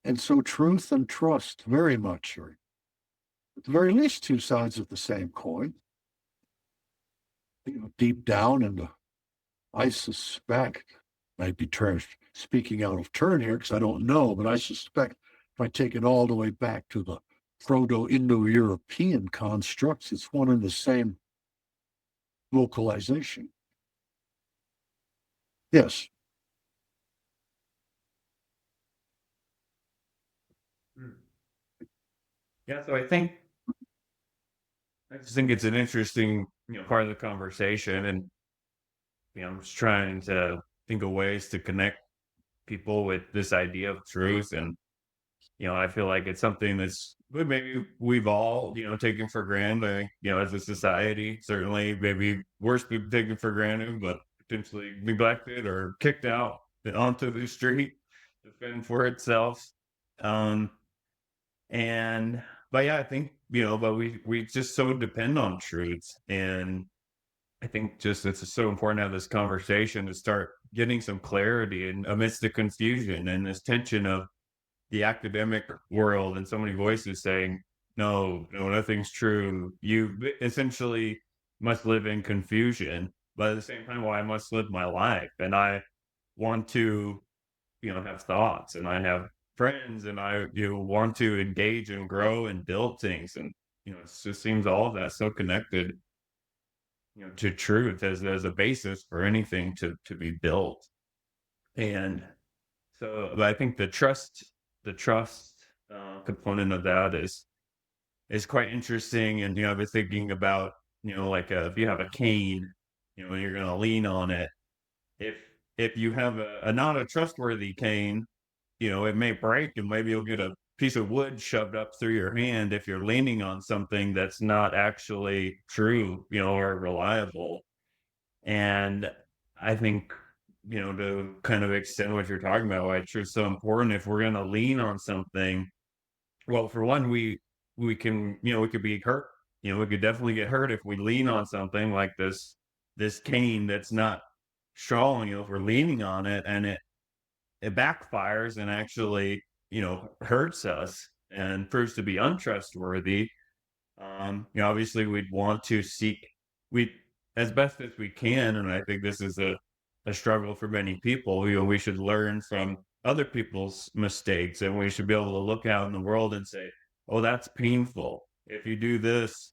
And so truth and trust very much are, at the very least, two sides of the same coin. Deep down, and I suspect, might be speaking out of turn here because I don't know, but I suspect if I take it all the way back to the Proto-Indo-European constructs, it's one and the same localization. Yes. Yeah, so I just think it's an interesting, part of the conversation, and I'm just trying to think of ways to connect people with this idea of truth, and I feel like it's something that's maybe we've all taken for granted, as a society. Certainly, maybe worse people taken for granted, but potentially neglected or kicked out onto the street to fend for itself. Um, and but yeah, I think but we just so depend on truth, and I think just it's so important to have this conversation to start getting some clarity and amidst the confusion and this tension of the academic world and so many voices saying, no, no, nothing's true. You essentially must live in confusion, but at the same time, well, I must live my life, and I want to, have thoughts, and I have friends, and I want to engage and grow and build things, and it just seems all of that so connected, to truth as a basis for anything to be built. And so, but I think the trust component of that is quite interesting. And I've been thinking about like if you have a cane, and you're going to lean on it, if if you have a not a trustworthy cane, it may break and maybe you'll get a piece of wood shoved up through your hand if you're leaning on something that's not actually true, or reliable. And I think, to kind of extend what you're talking about, why truth's so important, if we're going to lean on something, well, for one, we can, we could be hurt. We could definitely get hurt if we lean on something like this cane that's not strong. If we're leaning on it and it backfires and actually, hurts us and proves to be untrustworthy. Obviously we'd want to seek we as best as we can, and I think this is a struggle for many people. We should learn from other people's mistakes, and we should be able to look out in the world and say, oh, that's painful. If you do this,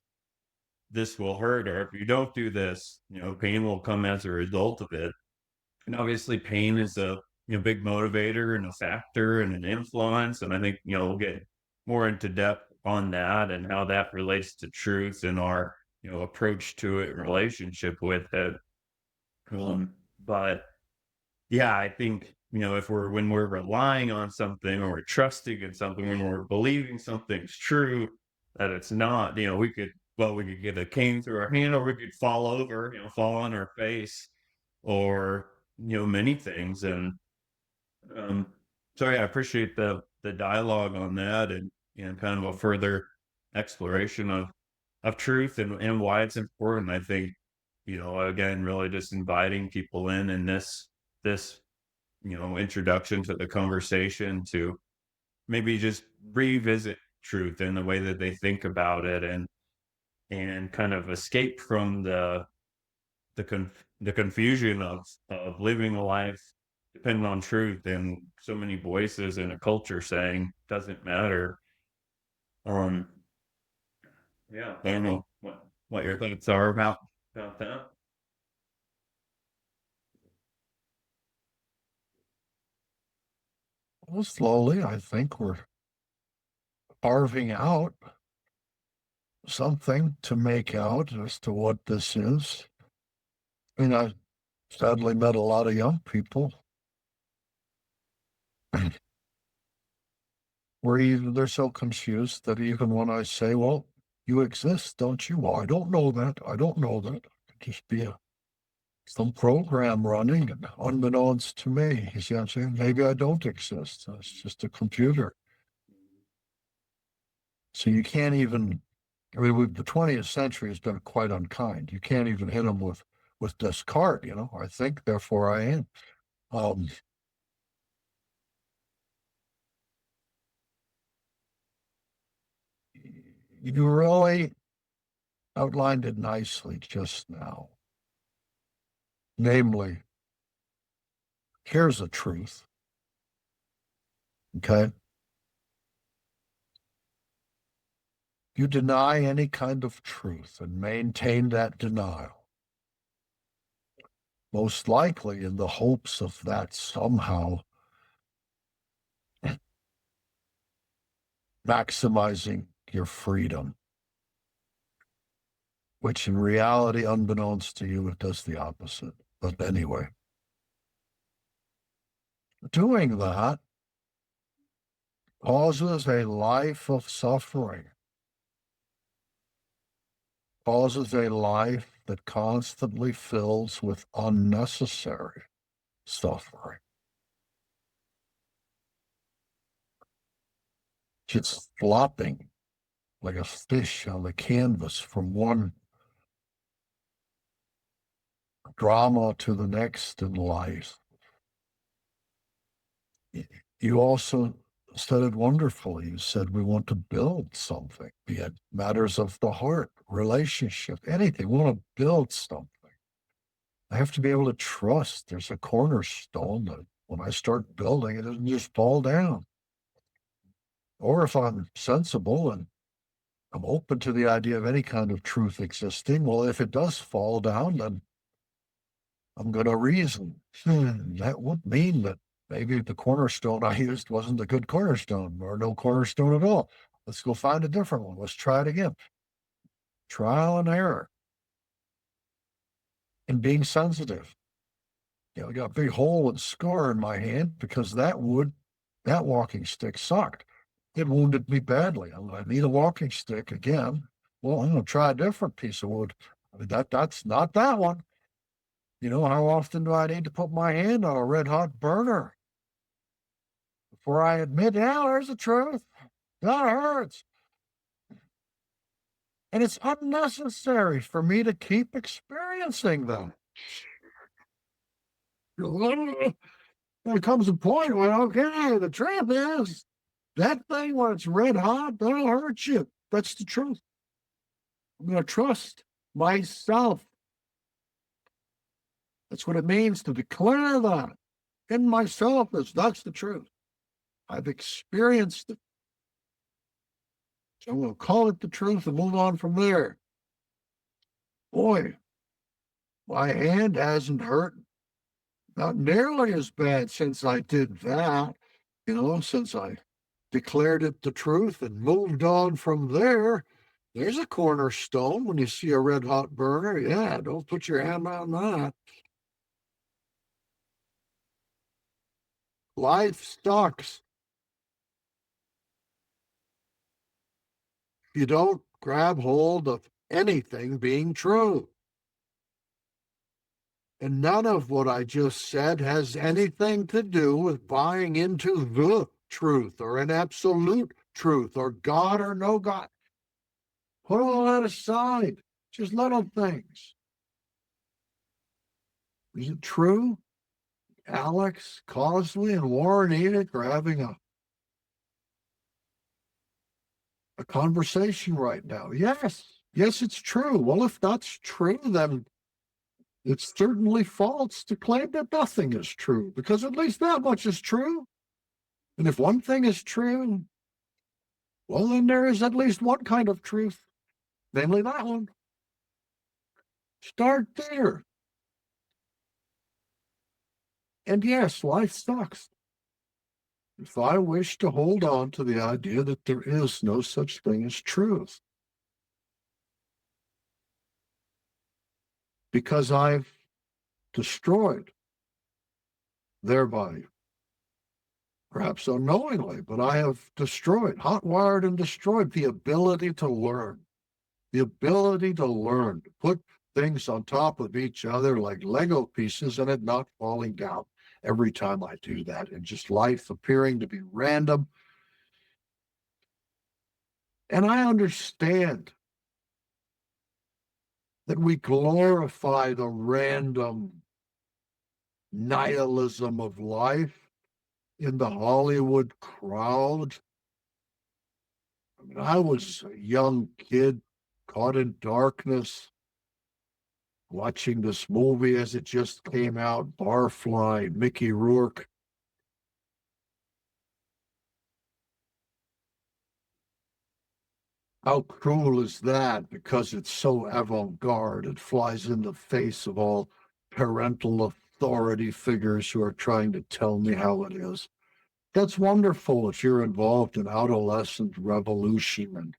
this will hurt, or if you don't do this, pain will come as a result of it. And obviously pain is a big motivator and a factor and an influence. And I think, we'll get more into depth on that and how that relates to truth and our, approach to it, relationship with it. But yeah, I think, if when we're relying on something or we're trusting in something, when we're believing something's true, that it's not, we could get a cane through our hand, or we could fall over, fall on our face, or, many things. And so yeah, I appreciate the dialogue on that, and kind of a further exploration of truth and why it's important. I think, again, really just inviting people in this introduction to the conversation to maybe just revisit truth in the way that they think about it, and kind of escape from the confusion of living a life depending on truth, and so many voices in a culture saying doesn't matter. Um, yeah, I don't know what your thoughts are about that. Well, slowly, I think we're carving out something to make out as to what this is. I mean, I sadly met a lot of young people where they're so confused that even when I say, well, you exist, don't you? Well, I don't know that. I don't know that. It could just be some program running, and unbeknownst to me. You see what I'm saying? Maybe I don't exist. It's just a computer. So you can't even, I mean, the 20th century has been quite unkind. You can't even hit them with Descartes, I think, therefore I am. You really outlined it nicely just now. Namely, here's a truth. Okay. You deny any kind of truth and maintain that denial, most likely in the hopes of that somehow maximizing your freedom, which in reality, unbeknownst to you, it does the opposite. But anyway, doing that causes a life of suffering, causes a life that constantly fills with unnecessary suffering. Just flopping like a fish on the canvas from one drama to the next in life. You also said it wonderfully. You said we want to build something, be it matters of the heart, relationship, anything. We want to build something. I have to be able to trust there's a cornerstone that when I start building, it doesn't just fall down. Or if I'm sensible and I'm open to the idea of any kind of truth existing, well, if it does fall down, then I'm going to reason. That would mean that maybe the cornerstone I used wasn't a good cornerstone, or no cornerstone at all. Let's go find a different one. Let's try it again. Trial and error. And being sensitive. I got a big hole and scar in my hand because that walking stick sucked. It wounded me badly. I need a walking stick again. Well, I'm going to try a different piece of wood. I mean, that's not that one. How often do I need to put my hand on a red hot burner before I admit, yeah, there's the truth. That hurts. And it's unnecessary for me to keep experiencing them. There comes a point when, okay, the truth is that thing when it's red hot, that'll hurt you. That's the truth. I'm going to trust myself. That's what it means to declare that in myself. That's the truth. I've experienced it. So I'm going to call it the truth and move on from there. Boy, my hand hasn't hurt not nearly as bad since I did that, since I declared it the truth and moved on from there. There's a cornerstone when you see a red hot burner. Yeah, don't put your hand on that. Life sucks. You don't grab hold of anything being true. And none of what I just said has anything to do with buying into the truth or an absolute truth or God or no God. Put all that aside. Just little things. Is it true? Alex, Kosley, and Warren Edick are having a conversation right now. Yes, it's true. Well, if that's true, then it's certainly false to claim that nothing is true, because at least that much is true. And if one thing is true, well, then there is at least one kind of truth, namely that one. Start there. And yes, life sucks. If I wish to hold on to the idea that there is no such thing as truth, because I've destroyed, thereby, perhaps unknowingly, but I have destroyed, hotwired and destroyed the ability to learn, to put things on top of each other like Lego pieces and it not falling down every time I do that, and just life appearing to be random. And I understand that we glorify the random nihilism of life in the Hollywood crowd. I mean, I was a young kid caught in darkness, watching this movie as it just came out, Barfly, Mickey Rourke. How cool is that? Because it's so avant-garde. It flies in the face of all parental authority figures who are trying to tell me how it is. That's wonderful if you're involved in adolescent revolution and,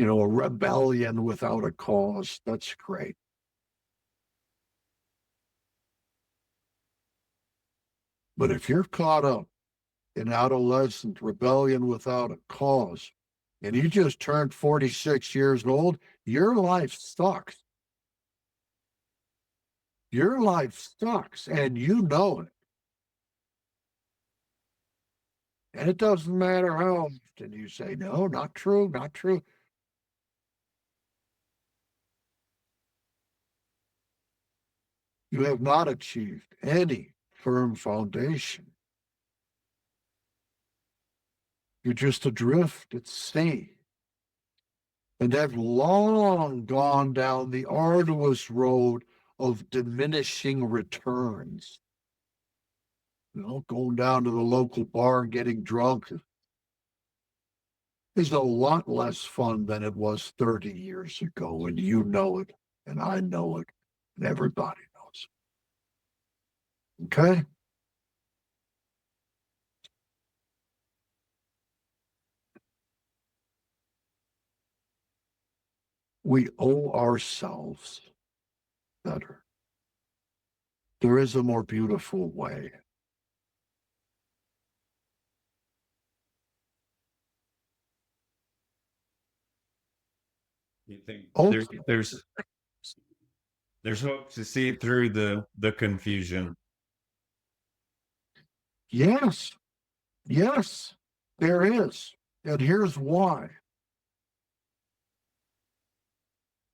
a rebellion without a cause. That's great. But if you're caught up in adolescent rebellion without a cause, and you just turned 46 years old, your life sucks. Your life sucks, and you know it. And it doesn't matter how often you say, no, not true, not true. You have not achieved any firm foundation. You're just adrift at sea and have long gone down the arduous road of diminishing returns. Going down to the local bar and getting drunk is a lot less fun than it was 30 years ago, and you know it, and I know it, and everybody knows it. Okay? We owe ourselves better. There is a more beautiful way. You think Oh, there's hope to see through the confusion. yes, yes, there is. And here's why.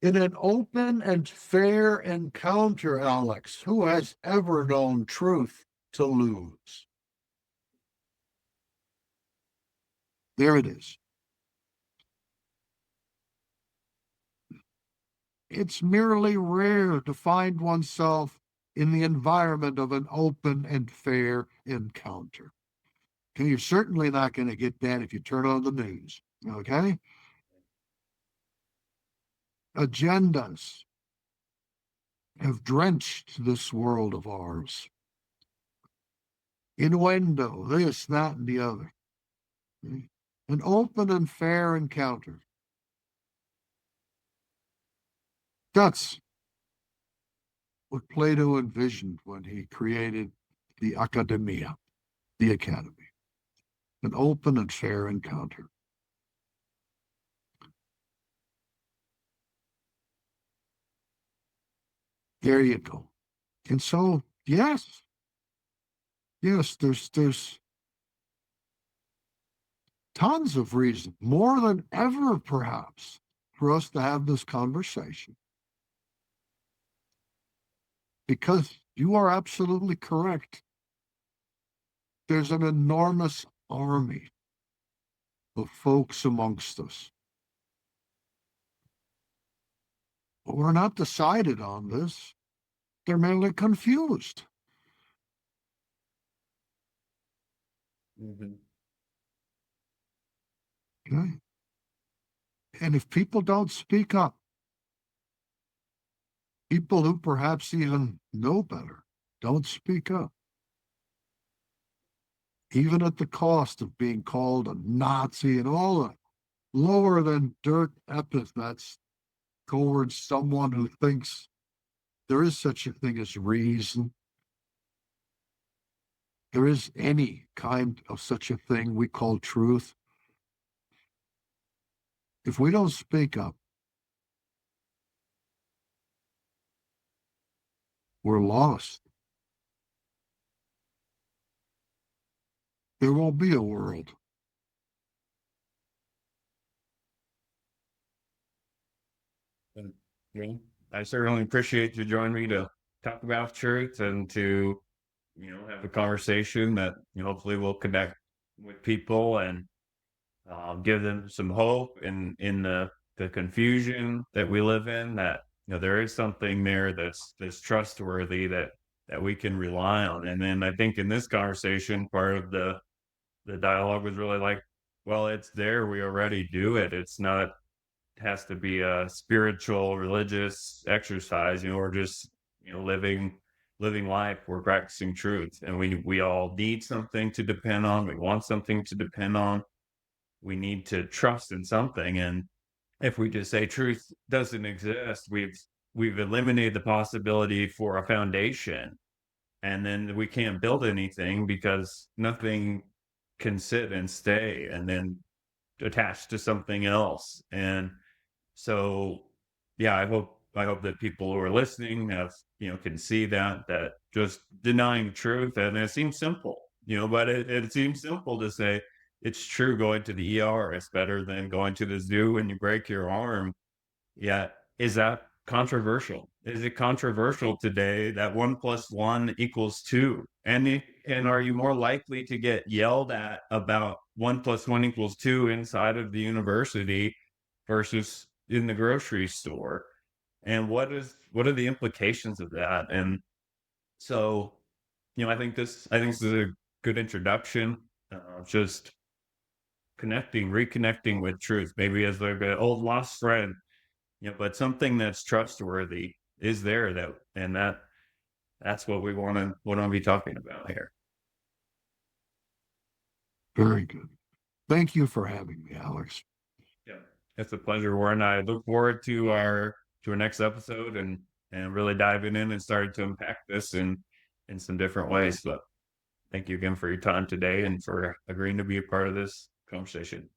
In an open and fair encounter, Alex, who has ever known truth to lose? There it is. It's merely rare to find oneself in the environment of an open and fair encounter. Okay, you're certainly not going to get that if you turn on the news. Okay? Agendas have drenched this world of ours. Innuendo, this, that, and the other. Okay? An open and fair encounter. That's what Plato envisioned when he created the academia, the academy. An open and fair encounter. There you go. And so, yes, there's tons of reason, more than ever perhaps, for us to have this conversation. Because you are absolutely correct. There's an enormous army of folks amongst us. But we're not decided on this. They're merely confused. Mm-hmm. Okay? And if people don't speak up, people who perhaps even know better don't speak up, even at the cost of being called a Nazi and all the lower than dirt epithets towards someone who thinks there is such a thing as reason. There is any kind of such a thing we call truth. If we don't speak up, we're lost. There won't be a world. And, I certainly appreciate you joining me to talk about truth and to, have a conversation that hopefully will connect with people and give them some hope in the confusion that we live in. That there is something there that's trustworthy that we can rely on. And then I think in this conversation, part of the dialogue was really like, well, it's there. We already do it. It's not has to be a spiritual, religious exercise. We're just living life. We're practicing truth, and we all need something to depend on. We want something to depend on. We need to trust in something, and if we just say truth doesn't exist, we've eliminated the possibility for a foundation, and then we can't build anything because nothing can sit and stay and then attach to something else. And so, yeah, I hope that people who are listening have can see that just denying truth, and it seems simple, but it seems simple to say it's true. Going to the ER is better than going to the zoo and you break your arm. Yeah, is that controversial? Is it controversial today that 1 + 1 = 2? And are you more likely to get yelled at about 1 + 1 = 2 inside of the university versus in the grocery store? And what are the implications of that? And so, I think this is a good introduction. Just reconnecting with truth, maybe as like an old lost friend, but something that's trustworthy is there, that's what we want to be talking about here. Very good. Thank you for having me, Alex. Yeah, it's a pleasure, Warren. I look forward to our next episode and really diving in and starting to unpack this in some different ways. But thank you again for your time today and for agreeing to be a part of this conversation.